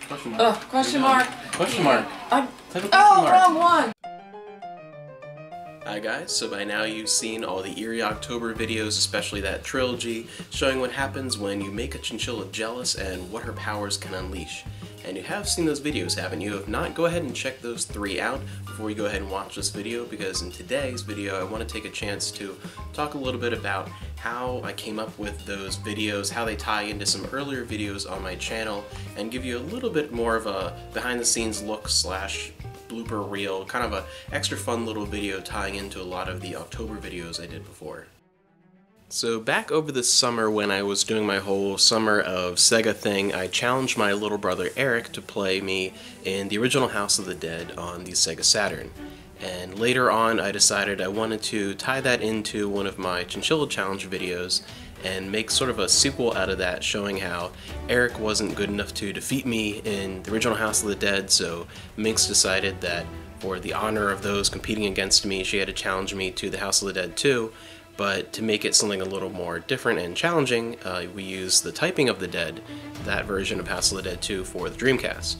Question mark. Question mark. Question mark. Wrong one. Hi guys, so by now you've seen all the Eerie October videos, especially that trilogy, showing what happens when you make a chinchilla jealous and what her powers can unleash. And you have seen those videos, haven't you? If not, go ahead and check those 3 out before you go ahead and watch this video, because in today's video I want to take a chance to talk a little bit about how I came up with those videos, how they tie into some earlier videos on my channel, and give you a little bit more of a behind the scenes look slash blooper reel, kind of a extra fun little video tying into a lot of the October videos I did before. So back over the summer when I was doing my whole summer of Sega thing, I challenged my little brother Eric to play me in the original House of the Dead on the Sega Saturn. And later on I decided I wanted to tie that into one of my Chinchilla Challenge videos and make sort of a sequel out of that, showing how Eric wasn't good enough to defeat me in the original House of the Dead, so Minx decided that for the honor of those competing against me, she had to challenge me to the House of the Dead 2, but to make it something a little more different and challenging, we used the Typing of the Dead, that version of House of the Dead 2 for the Dreamcast.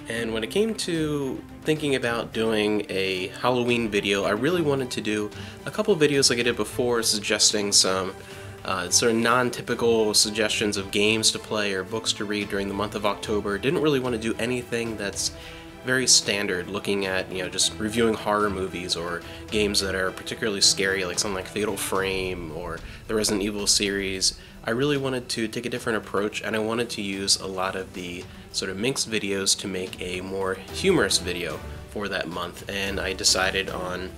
And when it came to thinking about doing a Halloween video, I really wanted to do a couple videos like I did before, suggesting some sort of non-typical suggestions of games to play or books to read during the month of October. Didn't really want to do anything that's very standard, looking at, just reviewing horror movies or games that are particularly scary, like something like Fatal Frame or the Resident Evil series. I really wanted to take a different approach, and I wanted to use a lot of the sort of Minx videos to make a more humorous video for that month. And I decided on,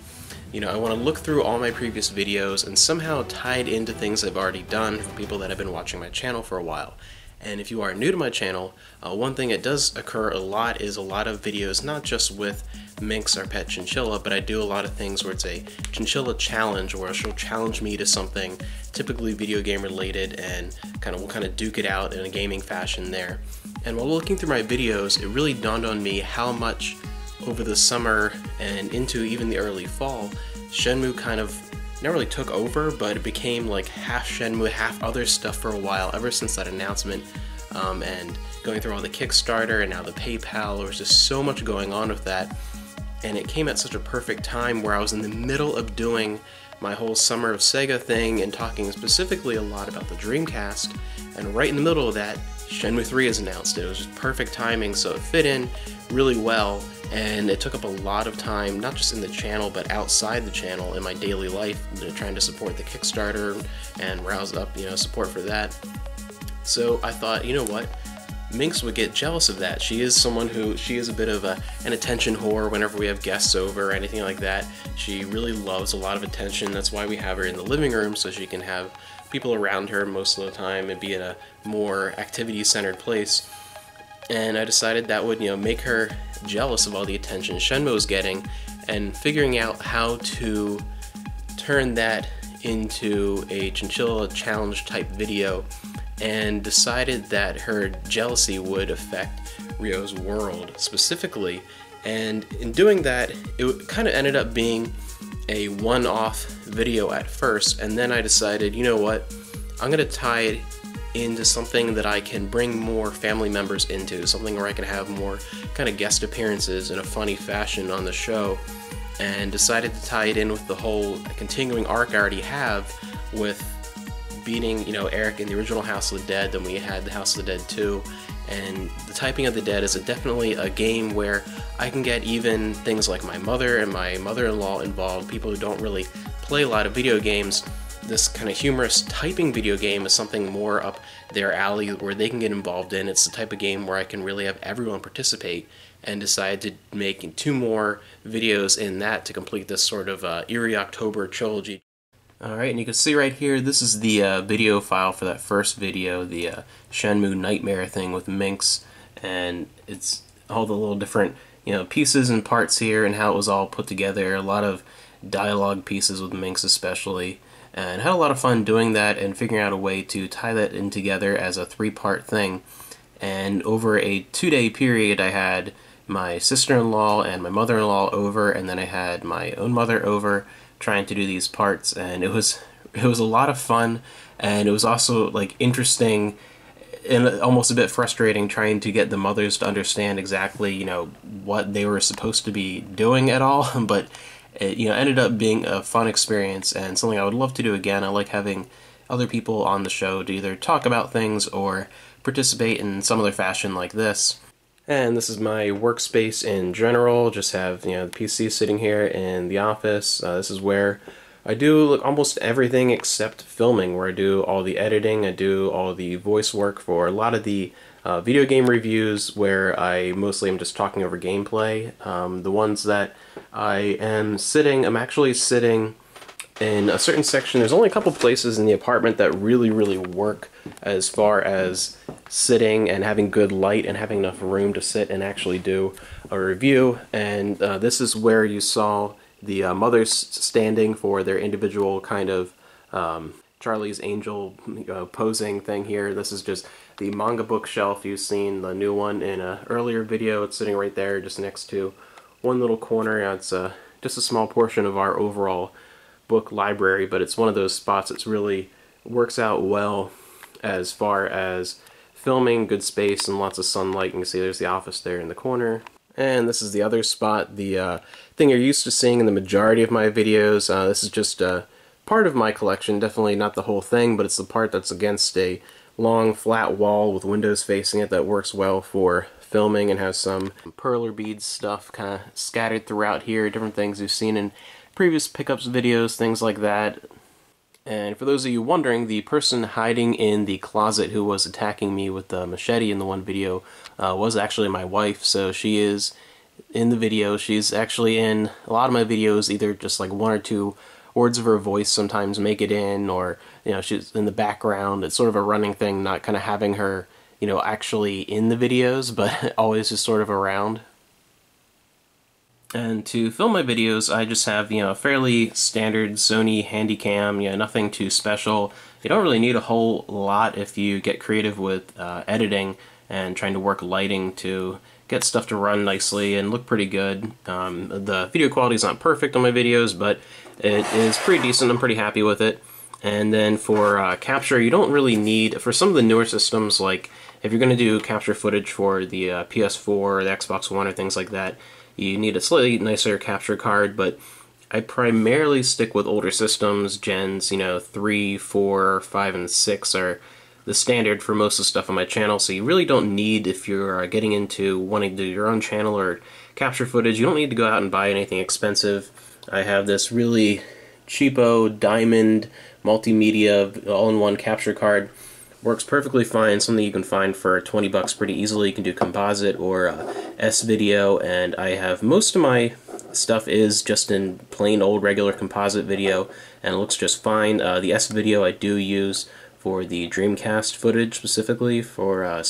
I want to look through all my previous videos and somehow tie it into things I've already done for people that have been watching my channel for a while. And if you are new to my channel, one thing that does occur a lot is a lot of videos, not just with Minx, our pet chinchilla, but I do a lot of things where it's a chinchilla challenge, where she'll challenge me to something typically video game related, and we'll kind of duke it out in a gaming fashion there. And while looking through my videos, it really dawned on me how much over the summer and into even the early fall, Shenmue kind of not really took over, but it became like half Shenmue, half other stuff for a while, ever since that announcement. And going through all the Kickstarter and now the PayPal, there was just so much going on with that. And it came at such a perfect time where I was in the middle of doing my whole Summer of Sega thing and talking specifically a lot about the Dreamcast, and right in the middle of that, Shenmue 3 is announced. It was just perfect timing, so it fit in really well, and it took up a lot of time, not just in the channel, but outside the channel in my daily life, trying to support the Kickstarter and rouse up, support for that. So I thought, you know what? Minx would get jealous of that. She is someone who, she is a bit of an attention whore whenever we have guests over or anything like that. She really loves a lot of attention. That's why we have her in the living room, so she can have people around her most of the time and be in a more activity-centered place. And I decided that would, make her jealous of all the attention Shenmue was getting, and figuring out how to turn that into a chinchilla challenge type video, and decided that her jealousy would affect Ryo's world specifically. And in doing that, it kind of ended up being a one-off video at first, and then I decided, you know what, I'm gonna tie it into something that I can bring more family members into, something where I can have more kind of guest appearances in a funny fashion on the show, and decided to tie it in with the whole continuing arc I already have with beating, Eric in the original House of the Dead. Then we had the House of the Dead 2, and the Typing of the Dead is definitely a game where I can get even things like my mother and my mother-in-law involved, people who don't really play a lot of video games. This kind of humorous typing video game is something more up their alley where they can get involved in. It's the type of game where I can really have everyone participate, and decide to make 2 more videos in that to complete this sort of Eerie October trilogy. Alright, and you can see right here, this is the video file for that first video, the Shenmue Nightmare thing with Minx, and it's all the little different pieces and parts here and how it was all put together. A lot of dialogue pieces with Minx especially, and had a lot of fun doing that and figuring out a way to tie that in together as a 3-part thing. And over a 2-day period, I had my sister-in-law and my mother-in-law over, and then I had my own mother over trying to do these parts, and it was a lot of fun, and it was also like interesting and almost a bit frustrating trying to get the mothers to understand exactly, you know, what they were supposed to be doing at all, but it, you know, ended up being a fun experience and something I would love to do again. I like having other people on the show to either talk about things or participate in some other fashion like this. And this is my workspace in general. Just have, you know, the PC sitting here in the office. This is where I do almost everything except filming, where I do all the editing, I do all the voice work for a lot of the video game reviews, where I mostly am just talking over gameplay. The ones that I'm actually sitting in a certain section. There's only a couple places in the apartment that really work as far as sitting and having good light and having enough room to sit and actually do a review. And this is where you saw the mothers standing for their individual kind of Charlie's Angel posing thing here. This is just the manga bookshelf. You've seen the new one in an earlier video. It's sitting right there just next to one little corner. It's just a small portion of our overall book library, but it's one of those spots that really works out well as far as filming, good space, and lots of sunlight. You can see there's the office there in the corner. And this is the other spot, the thing you're used to seeing in the majority of my videos. This is just part of my collection, definitely not the whole thing, but it's the part that's against a long flat wall with windows facing it that works well for filming, and has some perler beads stuff kind of scattered throughout here, different things you've seen in previous pickups videos, things like that. And for those of you wondering, the person hiding in the closet who was attacking me with the machete in the one video was actually my wife. So she is in the video. She's actually in a lot of my videos, either just like one or two words of her voice sometimes make it in, or, you know, she's in the background. It's sort of a running thing, not kind of having her, you know, actually in the videos, but always just sort of around. And to film my videos, I just have, you know, a fairly standard Sony Handycam, you know, nothing too special. You don't really need a whole lot if you get creative with editing and trying to work lighting to get stuff to run nicely and look pretty good. The video quality is not perfect on my videos, but it is pretty decent. I'm pretty happy with it. And then for capture, you don't really need, for some of the newer systems, like if you're going to do capture footage for the PS4 or the Xbox One or things like that, you need a slightly nicer capture card, but I primarily stick with older systems. Gens, you know, 3, 4, 5, and 6 are the standard for most of the stuff on my channel, so you really don't need, if you're getting into wanting to do your own channel or capture footage, you don't need to go out and buy anything expensive. I have this really cheapo diamond multimedia all-in-one capture card. Works perfectly fine, something you can find for 20 bucks pretty easily. You can do composite or S-video, and I have most of my stuff is just in plain old regular composite video, and it looks just fine. The S-video I do use for the Dreamcast footage specifically. For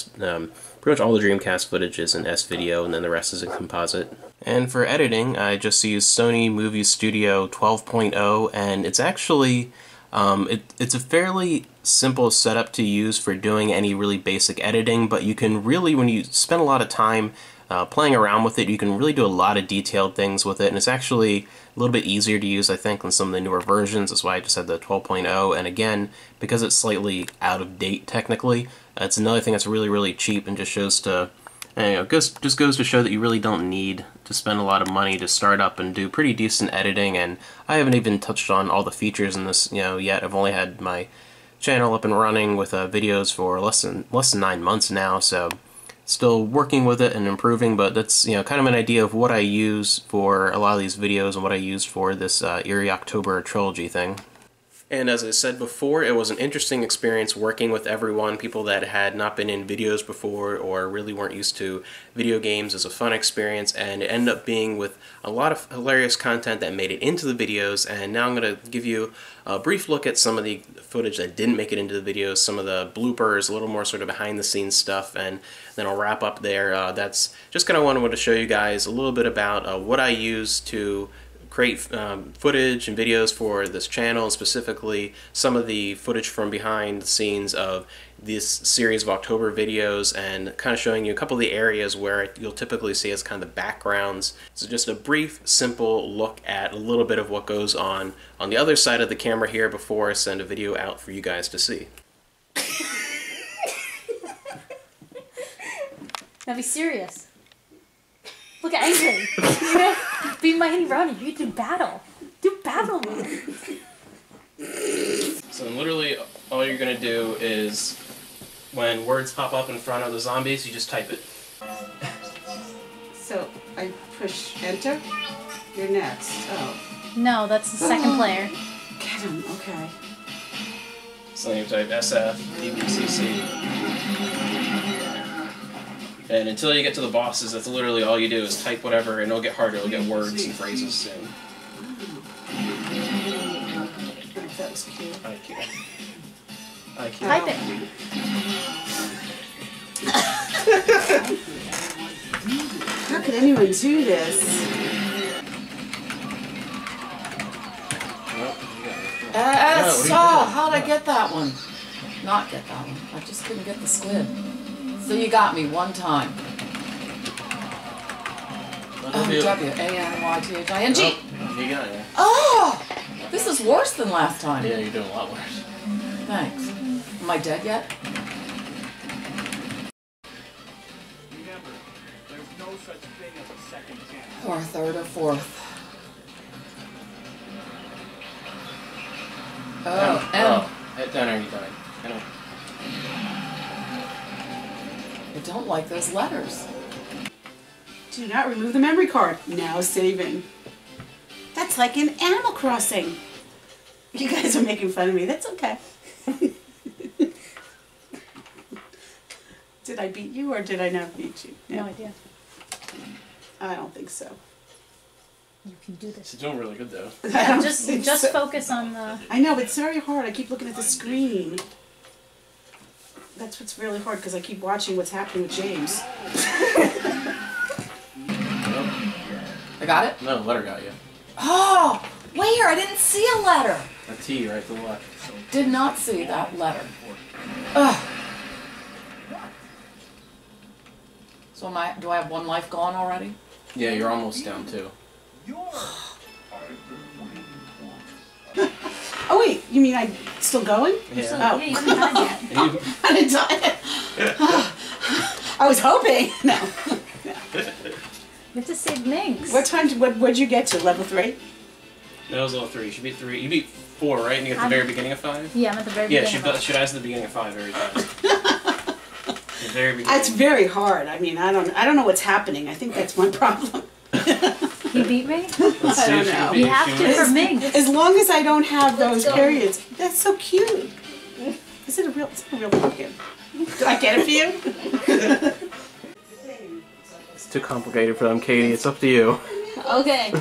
pretty much all the Dreamcast footage is in S-video, and then the rest is in composite. And for editing, I just use Sony Movie Studio 12.0, and it's actually it's a fairly simple setup to use for doing any really basic editing, but you can really, when you spend a lot of time playing around with it, you can really do a lot of detailed things with it, and it's actually a little bit easier to use, I think, than some of the newer versions. That's why I just had the 12.0, and again, because it's slightly out of date technically, it's another thing that's really cheap and just shows to, you know, just goes to show that you really don't need to spend a lot of money to start up and do pretty decent editing. And I haven't even touched on all the features in this, you know, yet. I've only had my channel up and running with videos for less than 9 months now, so still working with it and improving. But that's, you know, kind of an idea of what I use for a lot of these videos and what I used for this Eerie October trilogy thing. And as I said before, it was an interesting experience working with everyone, people that had not been in videos before or really weren't used to video games. As a fun experience, and it ended up being with a lot of hilarious content that made it into the videos. And now I'm going to give you a brief look at some of the footage that didn't make it into the videos, some of the bloopers, a little more sort of behind the scenes stuff, and then I'll wrap up there. That's just kind of wanted to show you guys a little bit about what I use to create footage and videos for this channel, and specifically some of the footage from behind the scenes of this series of October videos, and kind of showing you a couple of the areas where you'll typically see as kind of the backgrounds. So just a brief, simple look at a little bit of what goes on the other side of the camera here before I send a video out for you guys to see. Now be serious. Look angry. Be mighty running. You do battle. Do battle mode. So literally all you're going to do is when words pop up in front of the zombies, you just type it. So I push enter? You're next. Oh. No, that's the second player. Get him, okay. So then you type SF, DBCC. And until you get to the bosses, that's literally all you do is type whatever, and it'll get harder. It'll get words and phrases soon. That was cute. I can't. Type it. How could anyone do this? How'd I get that one? Not get that one. I just couldn't get the squid. So you got me one time. W-A-N-Y-T-H-I-N-G. You got it. Oh! This is worse than last time. Yeah, you're doing a lot worse. Thanks. Am I dead yet? Remember, there's no such thing as a second chance. Or a third or fourth. Oh, M. That already died. I know. I don't like those letters. Do not remove the memory card. Now saving. That's like in Animal Crossing. You guys are making fun of me. That's okay. Did I beat you or did I not beat you? No idea. I don't think so. You can do this. She's doing really good though. Just focus on the... I know, but it's very hard. I keep looking at the screen. That's what's really hard because I keep watching what's happening with James. I got it? No, the letter got you. Oh! Where? I didn't see a letter. A T right to the left. Did not see that letter. Ugh. So do I have one life gone already? Yeah, you're almost down too. Oh wait, you mean I'm still going? Yeah. Oh. Yeah, you haven't done it yet. I didn't die it. I was hoping. No. You have to save Minx. What time? What'd you get to? Level 3? That was level 3. You should beat 3. You beat 4, right? And you get the very beginning of 5? Yeah, I'm at the very Yeah, beginning. she dies at the beginning of 5 every time. The very beginning. That's very hard. I mean, I don't know what's happening. I think that's my problem. You beat me? Let's see I don't if she know. can beat You have to for Minx. As long as I don't have those go. periods. That's so cute. Is it a real? It's not a real pumpkin. Do I get it for you? It's too complicated for them, Katie. It's up to you. Okay.